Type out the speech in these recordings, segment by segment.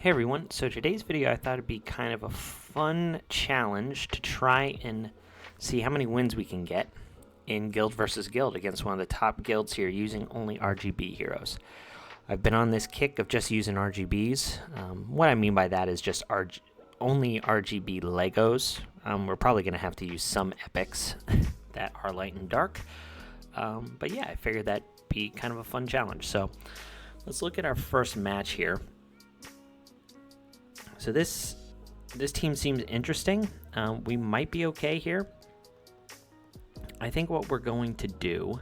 Hey everyone, so today's video I thought it'd be kind of a fun challenge to try and see how many wins we can get in guild versus guild against one of the top guilds here using only RGB heroes. I've been on this kick of just using RGBs. What I mean by that is just only RGB Legos. We're probably going to have to use some epics that are light and dark. But yeah, I figured that'd be kind of a fun challenge. So let's look at our first match here. So this team seems interesting. We might be okay here. I think what we're going to do,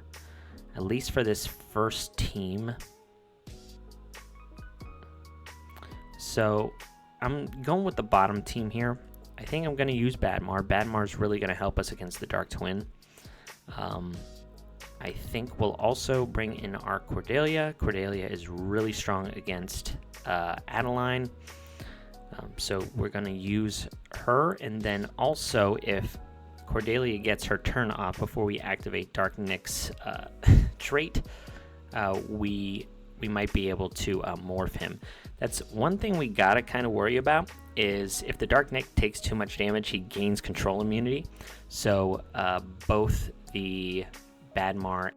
at least for this first team, so I'm going with the bottom team here. I think I'm going to use Badmar. Badmar is really going to help us against the Dark Twin. I think we'll also bring in our Cordelia. Cordelia is really strong against Adeline. So we're going to use her, and then also if Cordelia gets her turn off before we activate Dark Nick's trait, we might be able to morph him. That's one thing we gotta kind of worry about, is if the Dark Nick takes too much damage, he gains control immunity. So both the Badmar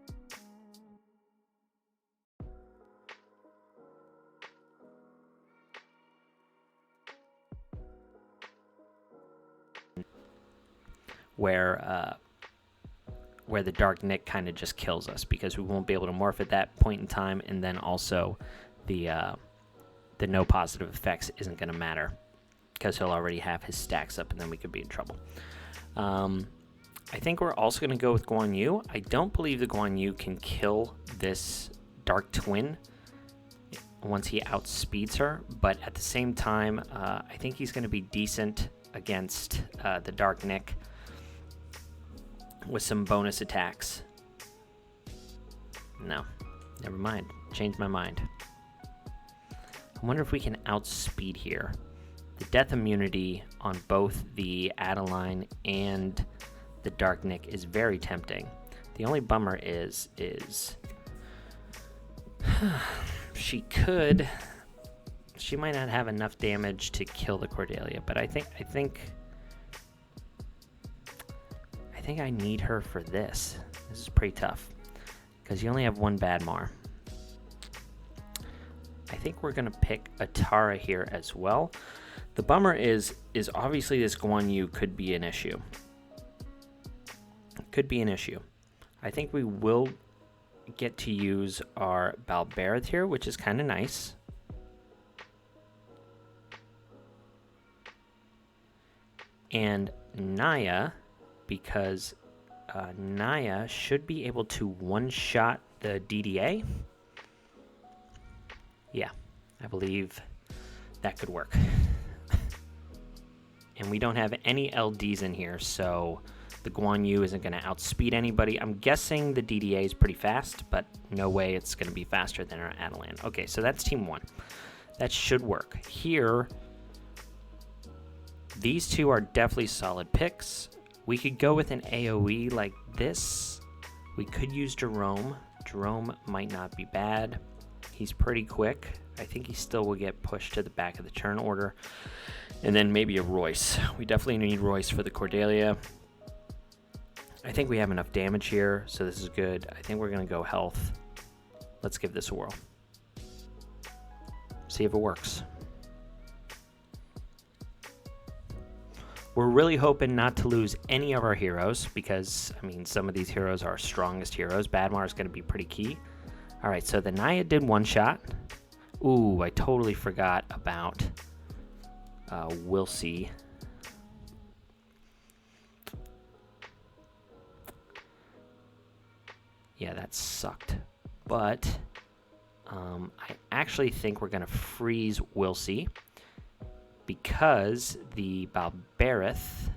where the Dark Nick kind of just kills us, because we won't be able to morph at that point in time, and then also the no positive effects isn't going to matter because he'll already have his stacks up, and then we could be in trouble. I think we're also going to go with Guan Yu. I don't believe the Guan Yu can kill this Dark Twin once he outspeeds her, but at the same time, I think he's going to be decent against the Dark Nick with some bonus attacks. No, never mind. Changed my mind. I wonder if we can outspeed here. The death immunity on both the Adeline and the Dark Nick is very tempting. The only bummer is she might not have enough damage to kill the Cordelia, but I think I need her for this. This is pretty tough because you only have one Badmar. I think we're going to pick a Tara here as well. The bummer is obviously this Guan Yu could be an issue. Could be an issue. I think we will get to use our Balberith here, which is kind of nice. And Naya, because Naya should be able to one-shot the DDA. Yeah, I believe that could work. And we don't have any LDs in here, so the Guan Yu isn't going to outspeed anybody. I'm guessing the DDA is pretty fast, but no way it's going to be faster than our Adeline. Okay, so that's team one. That should work. Here, these two are definitely solid picks. We could go with an AoE like this. We could use Jerome. Jerome might not be bad. He's pretty quick. I think he still will get pushed to the back of the turn order. And then maybe a Royce. We definitely need Royce for the Cordelia. I think we have enough damage here, so this is good. I think we're going to go health. Let's give this a whirl. See if it works. We're really hoping not to lose any of our heroes because, I mean, some of these heroes are our strongest heroes. Badmar is going to be pretty key. All right, so the Naya did one shot. Ooh, I totally forgot about We'll See. Yeah, that sucked. But I actually think we're going to freeze We'll See, because the Balberith,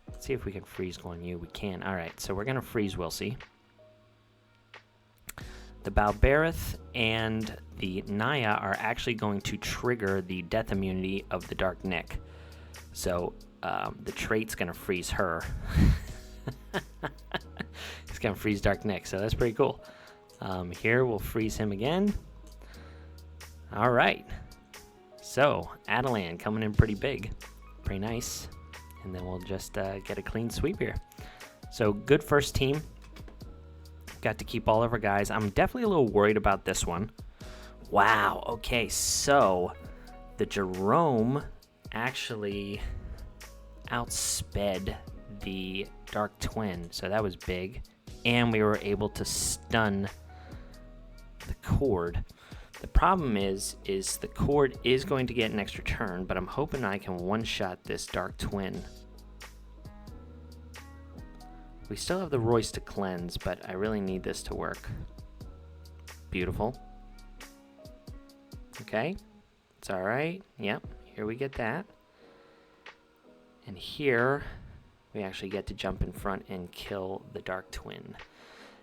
let's see if we can freeze Guan Yu. We can. All right, so we're going to freeze We'll See. The Balberith and the Naya are actually going to trigger the death immunity of the Dark Nick. So the trait's going to freeze her. It's going to freeze Dark Nick, so that's pretty cool. Here we'll freeze him again. All right. So, Adelan coming in pretty big. Pretty nice. And then we'll just get a clean sweep here. So, good first team. Got to keep all of our guys. I'm definitely a little worried about this one. Wow. Okay, so the Jerome actually outsped the Dark Twin. So that was big. And we were able to stun the Cord. The problem is the Cord is going to get an extra turn, but I'm hoping I can one-shot this Dark Twin. We still have the Royce to cleanse, but I really need this to work. Beautiful. Okay, it's all right. Yep, here we get that. And here, we actually get to jump in front and kill the Dark Twin.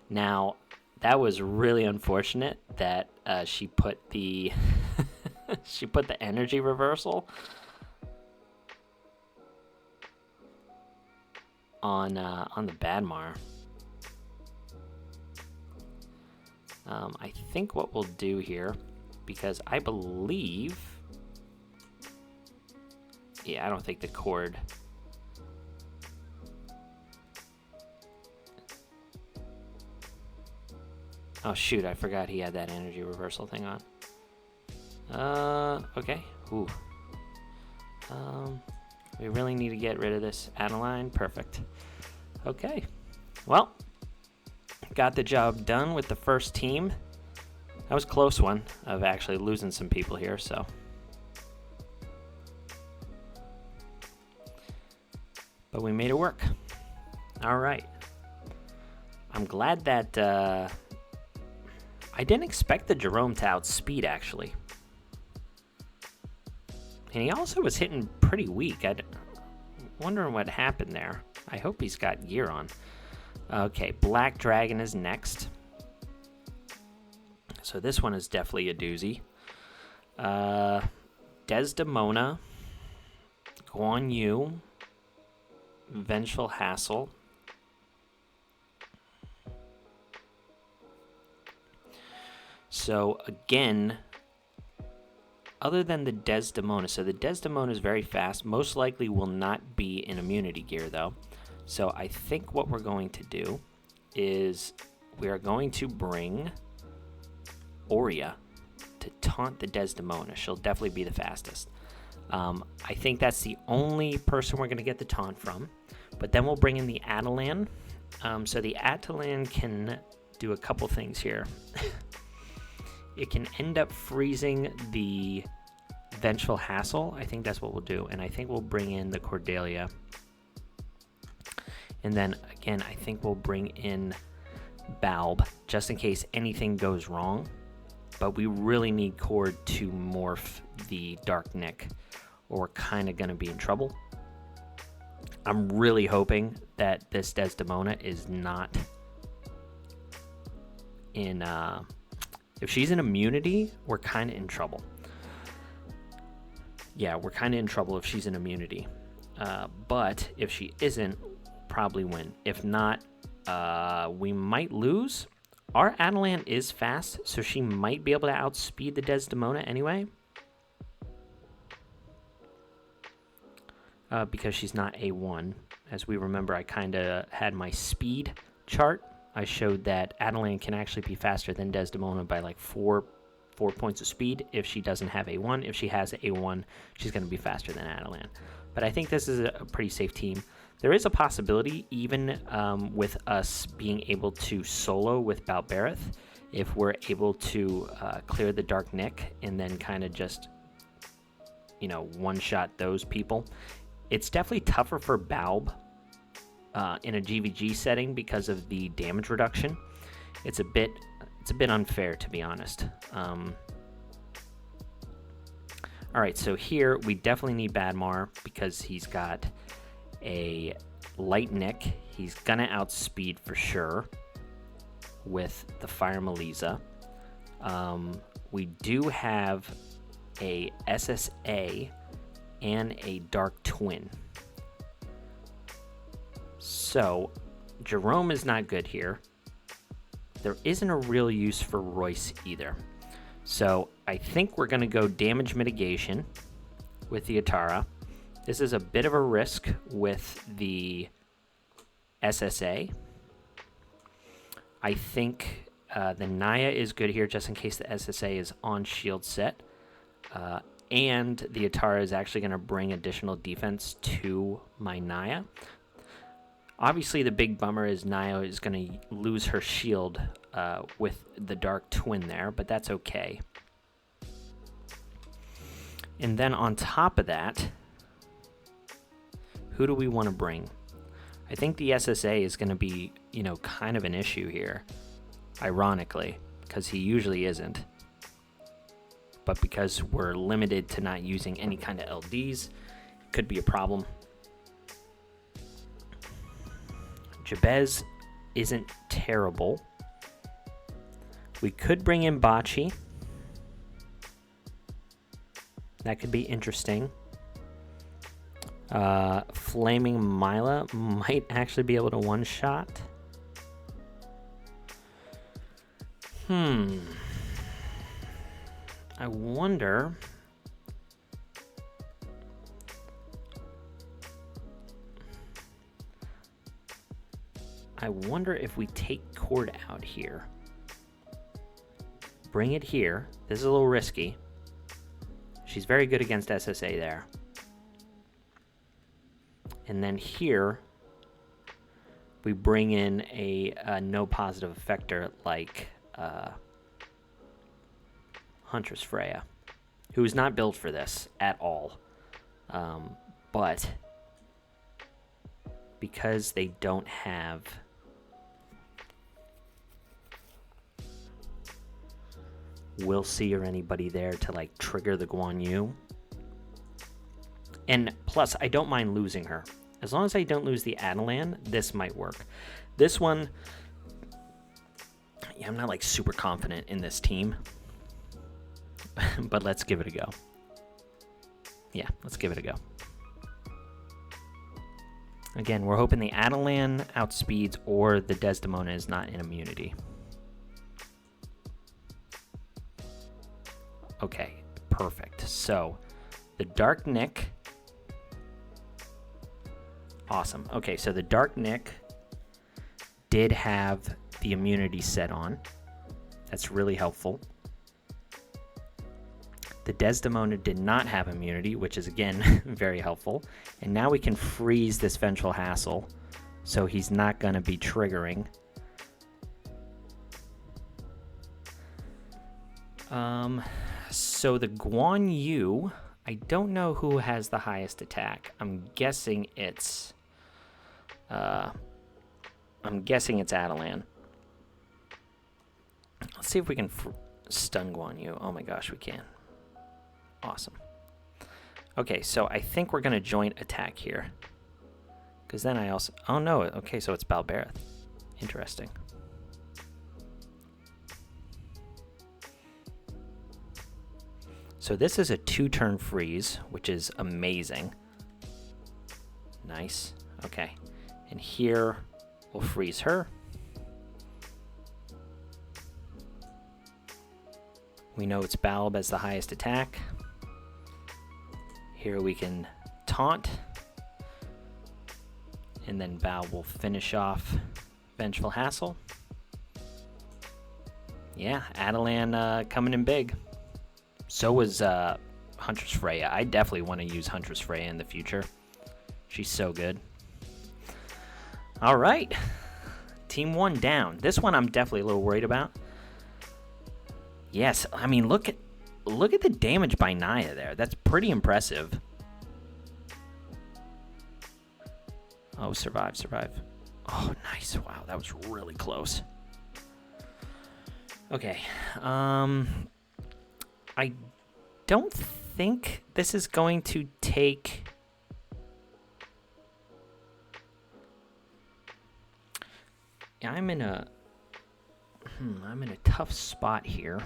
Now, that was really unfortunate that she put the she put the energy reversal on the Badmar. I think what we'll do here, because I believe, yeah, I don't think the Cord. Oh shoot, I forgot he had that energy reversal thing on. Okay. Ooh. We really need to get rid of this Adeline. Perfect. Okay. Well, got the job done with the first team. That was a close one of actually losing some people here, so. But we made it work. All right. I'm glad that I didn't expect the Jerome to outspeed, actually. And he also was hitting pretty weak. I'm wondering what happened there. I hope he's got gear on. Okay, Black Dragon is next. So this one is definitely a doozy. Desdemona, Guan Yu, Vengeful Hassle. So again, other than the Desdemona, so the Desdemona is very fast, most likely will not be in immunity gear though. So I think what we're going to do is we are going to bring Aurea to taunt the Desdemona. She'll definitely be the fastest. I think that's the only person we're going to get the taunt from. But then we'll bring in the Adelan. So the Adelan can do a couple things here. It can end up freezing the Vengeful Hassle. I think that's what we'll do. And I think we'll bring in the Cordelia. And then, again, I think we'll bring in Balb, just in case anything goes wrong. But we really need Cord to morph the Dark Nick, or we're kind of going to be in trouble. I'm really hoping that this Desdemona is not in... if she's in immunity, we're kind of in trouble. Yeah, we're kind of in trouble if she's in immunity. But if she isn't, probably win. If not, we might lose. Our Adelan is fast, so she might be able to outspeed the Desdemona anyway. Because she's not A1. As we remember, I kind of had my speed chart. I showed that Adelan can actually be faster than Desdemona by like 4 points of speed if she doesn't have A1. If she has A1, she's going to be faster than Adelan. But I think this is a pretty safe team. There is a possibility, even with us being able to solo with Balberith, if we're able to clear the Dark Nick and then kind of just, you know, one-shot those people. It's definitely tougher for Balb in a GVG setting because of the damage reduction. It's a bit unfair, to be honest. All right, so here we definitely need Badmar because he's got a light Nick. He's gonna outspeed for sure with the Fire Melisa. We do have a SSA and a Dark Twin. So Jerome is not good here. There isn't a real use for Royce either. So I think we're going to go damage mitigation with the Atara. This is a bit of a risk with the SSA. I think the Naya is good here just in case the SSA is on shield set. And the Atara is actually going to bring additional defense to my Naya. Obviously, the big bummer is Naya is going to lose her shield with the Dark Twin there, but that's okay. And then on top of that, who do we want to bring? I think the SSA is going to be, you know, kind of an issue here, ironically, because he usually isn't. But because we're limited to not using any kind of LDs, it could be a problem. Jabez isn't terrible. We could bring in Bocce. That could be interesting. Flaming Mila might actually be able to one-shot. I wonder... if we take Cord out here. Bring it here. This is a little risky. She's very good against SSA there. And then here, we bring in a no positive effector like Huntress Freya, who is not built for this at all. But because they don't have Will See or anybody there to like trigger the Guan Yu. And plus, I don't mind losing her. As long as I don't lose the Adelan, this might work. This one, yeah, I'm not like super confident in this team. But let's give it a go. Yeah, let's give it a go. Again, we're hoping the Adelan outspeeds or the Desdemona is not in immunity. Okay, perfect. So, the Dark Nick. Awesome. Okay, so the Dark Nick did have the immunity set on. That's really helpful. The Desdemona did not have immunity, which is, again, very helpful. And now we can freeze this Vengeful Hassle, so he's not going to be triggering. So the Guan Yu, I don't know who has the highest attack. I'm guessing it's Adelan. Let's see if we can stun Guan Yu. Oh my gosh, we can. Awesome. Okay, so I think we're going to joint attack here. Because then I also... Oh no, okay, so it's Balberath. Interesting. So this is a 2-turn freeze, which is amazing. Nice. Okay. And here, we'll freeze her. We know it's Balb as the highest attack. Here we can taunt. And then Balb will finish off Vengeful Hassle. Yeah, Adelan coming in big. So was Huntress Freya. I definitely want to use Huntress Freya in the future. She's so good. All right. Team 1 down. This one I'm definitely a little worried about. Yes, I mean, look at the damage by Naya there. That's pretty impressive. Oh, survive. Oh, nice. Wow, that was really close. Okay. I don't think this is going to take... I'm in a tough spot here.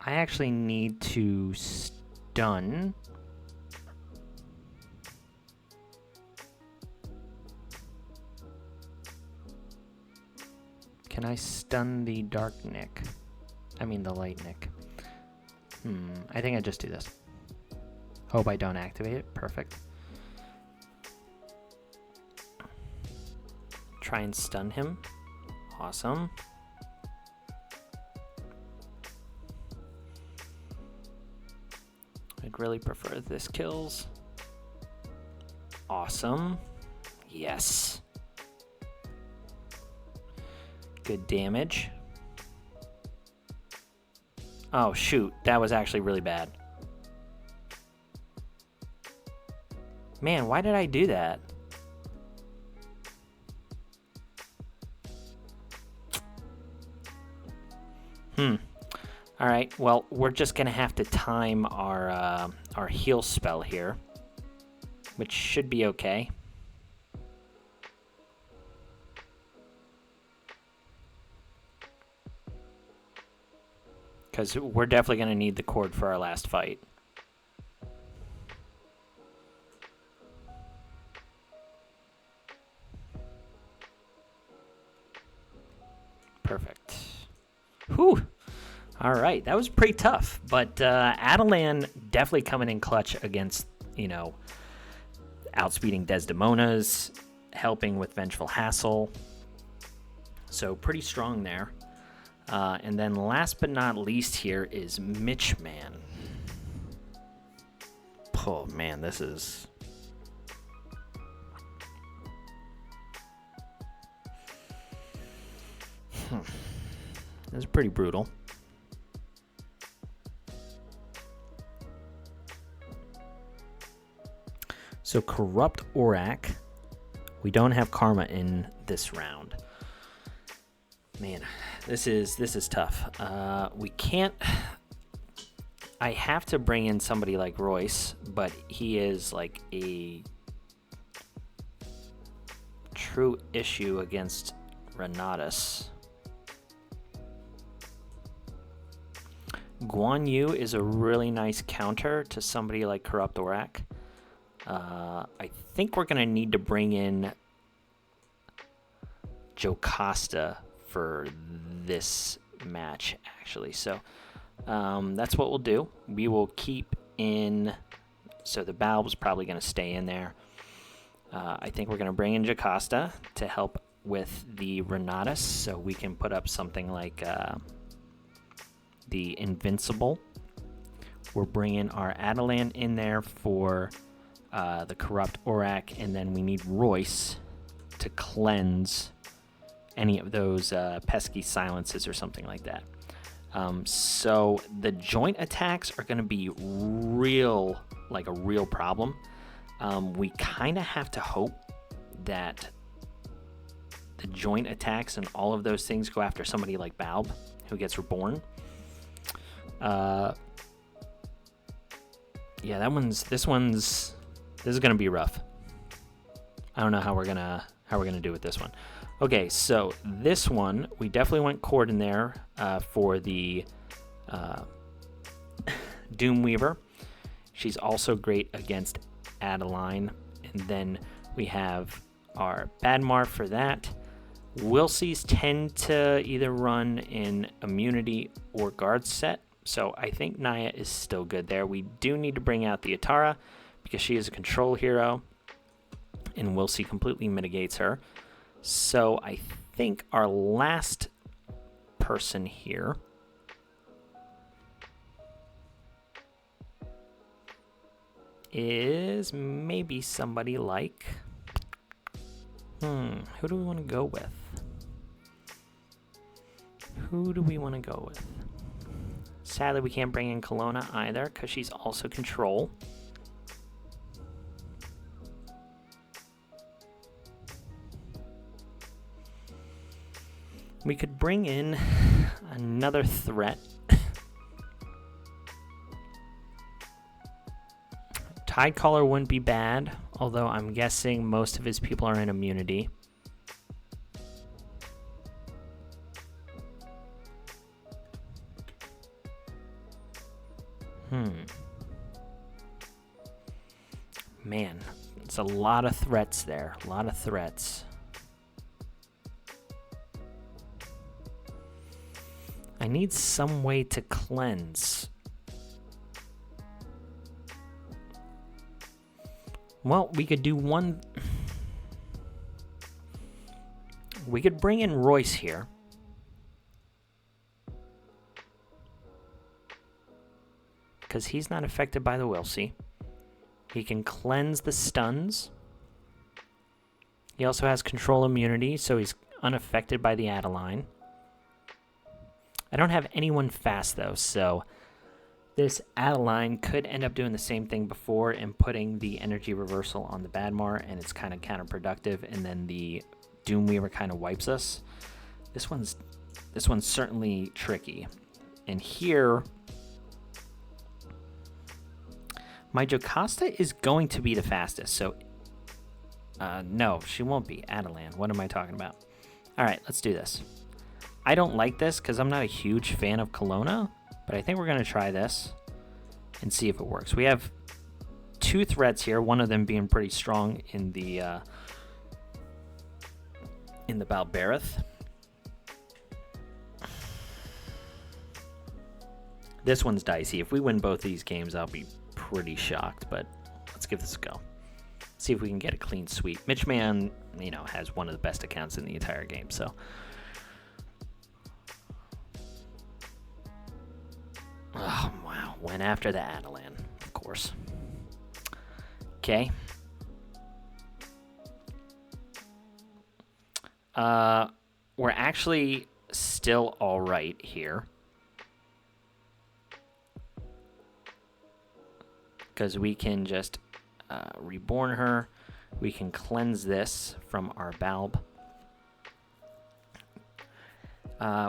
I actually need to stun. Can I stun the Dark Nick? I mean the Light Nick. I think I just do this. Hope I don't activate it. Perfect. Try and stun him. Awesome. I'd really prefer this kills. Awesome. Yes. Good damage. Oh, shoot. That was actually really bad. Man, why did I do that? All right. Well, we're just gonna have to time our heal spell here, which should be okay. Because we're definitely gonna need the cord for our last fight. Perfect. Whew. All right, that was pretty tough, but Adelan definitely coming in clutch against, you know, outspeeding Desdemona's, helping with Vengeful Hassle. So pretty strong there. And then last but not least here is Mitchman. Oh man, this is... This is pretty brutal. So Corrupt Aurak. We don't have Karma in this round. Man, this is tough. We can't... I have to bring in somebody like Royce, but he is like a true issue against Renatus. Guan Yu is a really nice counter to somebody like Corrupt Aurak. I think we're going to need to bring in Jocasta for this match, actually. So that's what we'll do. We will keep in... So the Balb's probably going to stay in there. I think we're going to bring in Jocasta to help with the Renatus, so we can put up something like the Invincible. We're bringing our Adelan in there for the Corrupt Aurak, and then we need Royce to cleanse any of those pesky silences or something like that. So the joint attacks are going to be real, like a real problem. We kind of have to hope that the joint attacks and all of those things go after somebody like Balb, who gets reborn. Yeah, this is gonna be rough. I don't know how we're gonna do with this one. Okay, so this one we definitely went Cord in there for the Doomweaver. She's also great against Adeline, and then we have our Badmar for that. Wilsies tend to either run in immunity or guard set, so I think Naya is still good there. We do need to bring out the Atara because she is a control hero, and Wilsie completely mitigates her. So I think our last person here is maybe somebody like... who do we want to go with? Sadly, we can't bring in Kelowna either because she's also control. We could bring in another threat. Tidecaller wouldn't be bad, although I'm guessing most of his people are in immunity. Man, it's a lot of threats there. A lot of threats. I need some way to cleanse. Well, we could do one. We could bring in Royce here. Because he's not affected by the Wilsey. He can cleanse the stuns. He also has control immunity, so he's unaffected by the Adeline. I don't have anyone fast, though, so this Adeline could end up doing the same thing before and putting the energy reversal on the Badmar, and it's kind of counterproductive, and then the Doomweaver kind of wipes us. This one's certainly tricky. And here, my Jocasta is going to be the fastest, so no, she won't be. Adelan, what am I talking about? All right, let's do this. I don't like this because I'm not a huge fan of Kelowna, but I think we're going to try this and see if it works. We have two threats here, one of them being pretty strong in the Balbarith. This one's dicey. If we win both these games, I'll be pretty shocked, but let's give this a go. See if we can get a clean sweep. Mitchman, has one of the best accounts in the entire game, so. Oh, wow. Went after the Adelan, of course. Okay. We're actually still all right here. Because we can just reborn her. We can cleanse this from our Balb.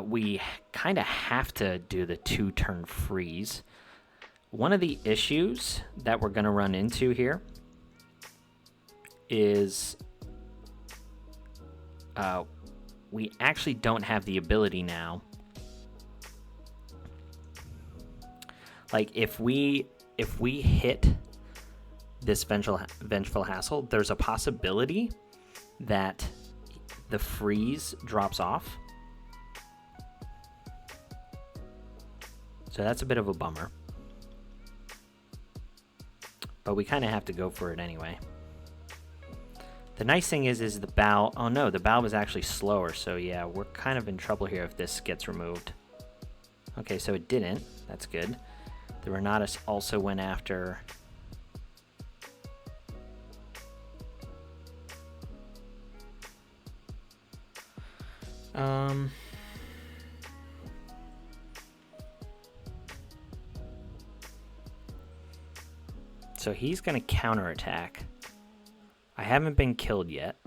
We kind of have to do the 2-turn freeze. One of the issues that we're going to run into here is we actually don't have the ability now. Like, if we hit this Vengeful Hassle, there's a possibility that the freeze drops off. So that's a bit of a bummer. But we kind of have to go for it anyway. The nice thing is the Bow... Oh no, the Bow was actually slower, so yeah, we're kind of in trouble here if this gets removed. Okay, so it didn't. That's good. The Renatus also went after... So he's going to counterattack. I haven't been killed yet.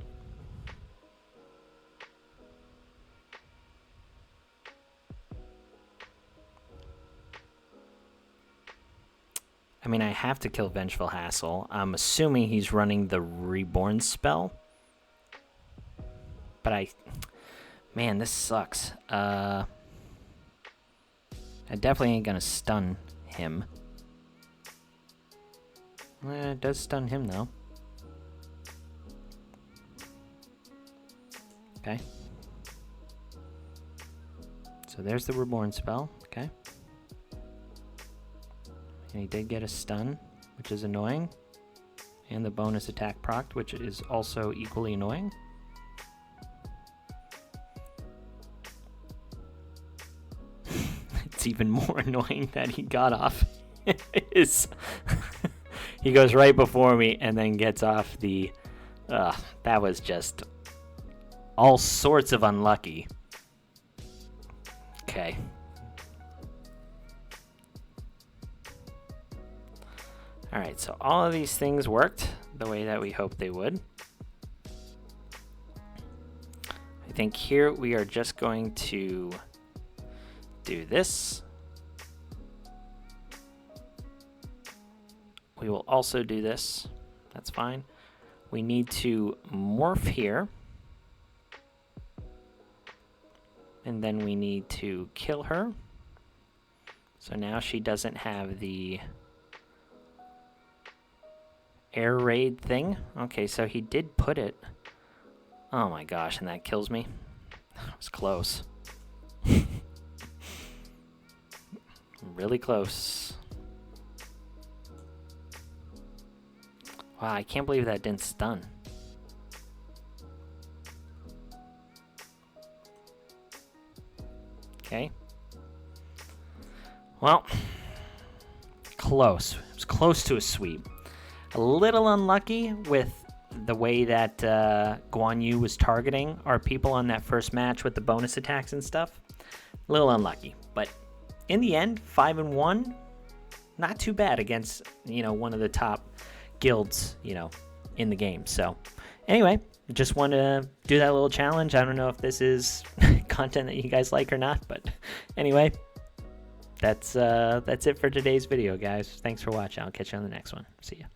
I mean, I have to kill Vengeful Hassle. I'm assuming he's running the Reborn spell. But man, this sucks. I definitely ain't gonna stun him. It does stun him, though. Okay. So there's the Reborn spell. Okay. And he did get a stun, which is annoying. And the bonus attack proc, which is also equally annoying. It's even more annoying that he got off his... He goes right before me and then gets off the... that was just all sorts of unlucky. Okay. Alright, so all of these things worked the way that we hoped they would. I think here we are just going to do this. We will also do this. That's fine. We need to morph here. And then we need to kill her. So now she doesn't have the air raid thing. Okay, so he did put it. Oh my gosh, and that kills me. That was close. really close. Wow, I can't believe that didn't stun. Okay. Well, close. It was close to a sweep. A little unlucky with the way that Guan Yu was targeting our people on that first match with the bonus attacks and stuff. A little unlucky, but in the end, 5-1, not too bad against, you know, one of the top guilds, you know, in the game. So anyway, just want to do that little challenge. I don't know if this is content that you guys like or not, but anyway, that's it for today's video, guys. Thanks for watching. I'll catch you on the next one. See ya.